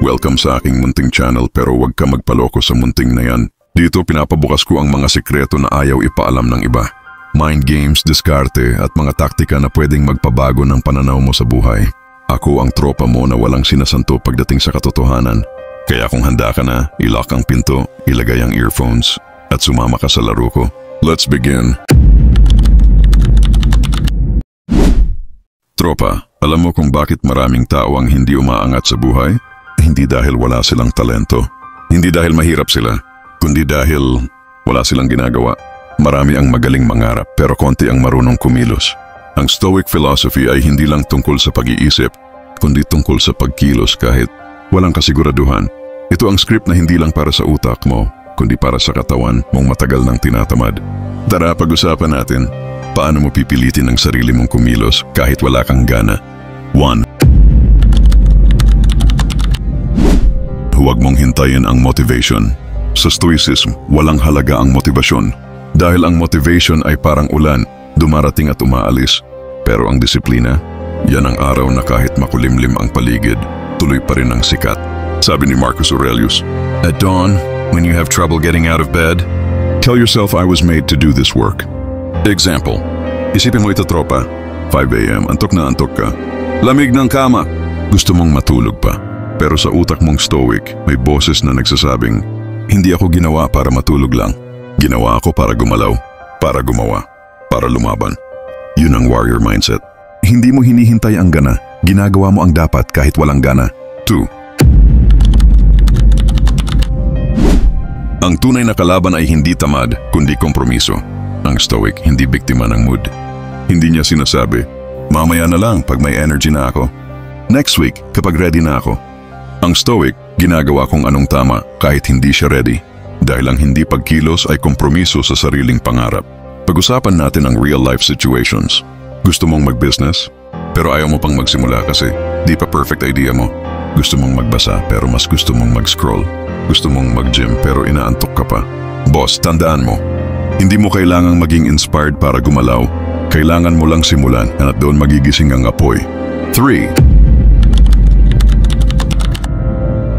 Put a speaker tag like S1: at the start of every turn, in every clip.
S1: Welcome sa aking munting channel pero huwag ka magpaloko sa munting na yan. Dito pinapabukas ko ang mga sikreto na ayaw ipaalam ng iba. Mind games, diskarte at mga taktika na pwedeng magpabago ng pananaw mo sa buhay. Ako ang tropa mo na walang sinasanto pagdating sa katotohanan. Kaya kung handa ka na, ilock ang pinto, ilagay ang earphones at sumama ka sa laro ko. Let's begin! Tropa, alam mo kung bakit maraming tao ang hindi umaangat sa buhay? Hindi dahil wala silang talento. Hindi dahil mahirap sila, kundi dahil wala silang ginagawa. Marami ang magaling mangarap pero konti ang marunong kumilos. Ang Stoic philosophy ay hindi lang tungkol sa pag-iisip, kundi tungkol sa pagkilos kahit walang kasiguraduhan. Ito ang script na hindi lang para sa utak mo, kundi para sa katawan mong matagal nang tinatamad. Tara, pag-usapan natin, paano mo pipilitin ang sarili mong kumilos kahit wala kang gana. 1. Huwag mong hintayin ang motivation. Sa Stoicism, walang halaga ang motibasyon. Dahil ang motivation ay parang ulan, dumarating at umaalis. Pero ang disiplina, yan ang araw na kahit makulimlim ang paligid, tuloy pa rin ang sikat. Sabi ni Marcus Aurelius, "At dawn, when you have trouble getting out of bed, tell yourself I was made to do this work." Example, isipin mo ito tropa, 5 a.m. antok na antok ka. Lamig ng kama, gusto mong matulog pa. Pero sa utak mong stoic, may boses na nagsasabing, hindi ako ginawa para matulog lang. Ginawa ako para gumalaw, para gumawa, para lumaban. Yun ang warrior mindset. Hindi mo hinihintay ang gana, ginagawa mo ang dapat kahit walang gana. 2. Ang tunay na kalaban ay hindi tamad, kundi kompromiso. Ang stoic, hindi biktima ng mood. Hindi niya sinasabi, mamaya na lang pag may energy na ako. Next week, kapag ready na ako. Ang stoic, ginagawa kung anong tama kahit hindi siya ready. Dahil ang hindi pagkilos ay kompromiso sa sariling pangarap. Pag-usapan natin ang real-life situations. Gusto mong mag-business, pero ayaw mo pang magsimula kasi di pa perfect idea mo. Gusto mong magbasa pero mas gusto mong mag-scroll. Gusto mong mag-gym pero inaantok ka pa. Boss, tandaan mo, hindi mo kailangang maging inspired para gumalaw. Kailangan mo lang simulan at doon magigising ang apoy. 3.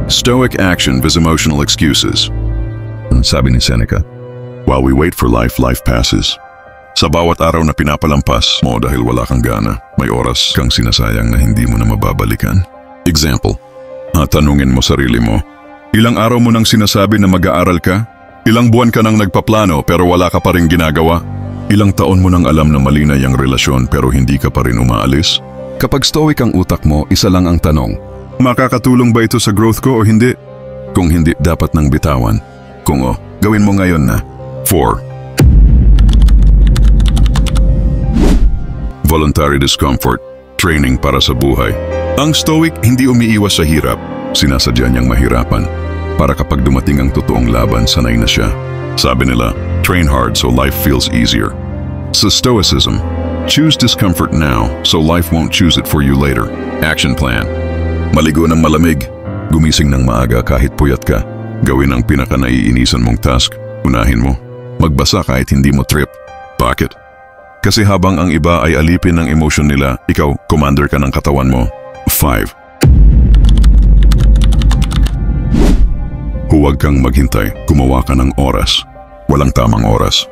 S1: Stoic action vs emotional excuses. Sabi ni Seneca, while we wait for life, life passes. Sa bawat araw na pinapalampas mo dahil wala kang gana, may oras kang sinasayang na hindi mo na mababalikan. Example, tanungin mo sarili mo, ilang araw mo nang sinasabi na mag-aaral ka? Ilang buwan ka nang nagpaplano pero wala ka pa rin ginagawa? Ilang taon mo nang alam na mali na yung relasyon pero hindi ka pa rin umaalis? Kapag stoic ang utak mo, isa lang ang tanong, makakatulong ba ito sa growth ko o hindi? Kung hindi, dapat nang bitawan. Kung gawin mo ngayon na. 4. Voluntary discomfort, training para sa buhay. Ang stoic hindi umiiwas sa hirap, sinasadya niyang mahirapan. Para kapag dumating ang totoong laban, sanay na siya. Sabi nila, train hard so life feels easier. Sa stoicism, choose discomfort now so life won't choose it for you later. Action plan. Maligo ng malamig, gumising ng maaga kahit puyat ka, gawin ang pinaka-naiinisan mong task, unahin mo, magbasa kahit hindi mo trip. Bakit? Kasi habang ang iba ay alipin ng emotion nila, ikaw, commander ka ng katawan mo. 5. Huwag kang maghintay, gumawa ka ng oras. Walang tamang oras.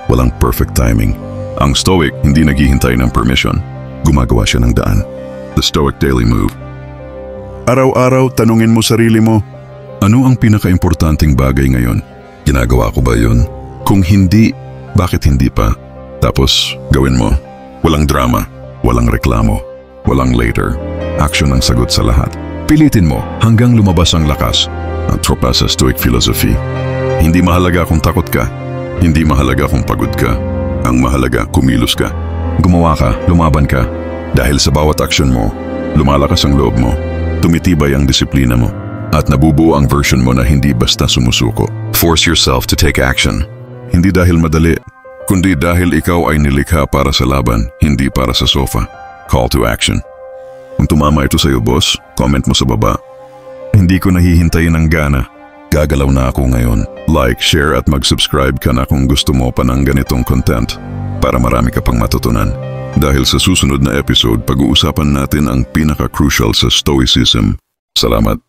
S1: Walang perfect timing. Ang stoic hindi naghihintay ng permission, gumagawa siya ng daan. The Stoic Daily Move. Araw-araw, tanungin mo sarili mo, ano ang pinaka-importanting bagay ngayon? Ginagawa ko ba yun? Kung hindi, bakit hindi pa? Tapos, gawin mo. Walang drama, walang reklamo, walang later. Action ang sagot sa lahat. Pilitin mo hanggang lumabas ang lakas. Ang tropa sa Stoic philosophy. Hindi mahalaga kung takot ka. Hindi mahalaga kung pagod ka. Ang mahalaga, kumilos ka. Gumawa ka, lumaban ka. Dahil sa bawat action mo, lumalakas ang loob mo. Tumitibay ang disiplina mo at nabubuo ang version mo na hindi basta sumusuko. Force yourself to take action. Hindi dahil madali, kundi dahil ikaw ay nilikha para sa laban, hindi para sa sofa. Call to action. Kung tumama ito sa'yo, boss, comment mo sa baba. Hindi ko nahihintayin ng gana. Gagalaw na ako ngayon. Like, share at mag-subscribe ka na kung gusto mo pa ng ganitong content para marami ka pang matutunan. Dahil sa susunod na episode, pag-uusapan natin ang pinaka-crucial sa Stoicism. Salamat.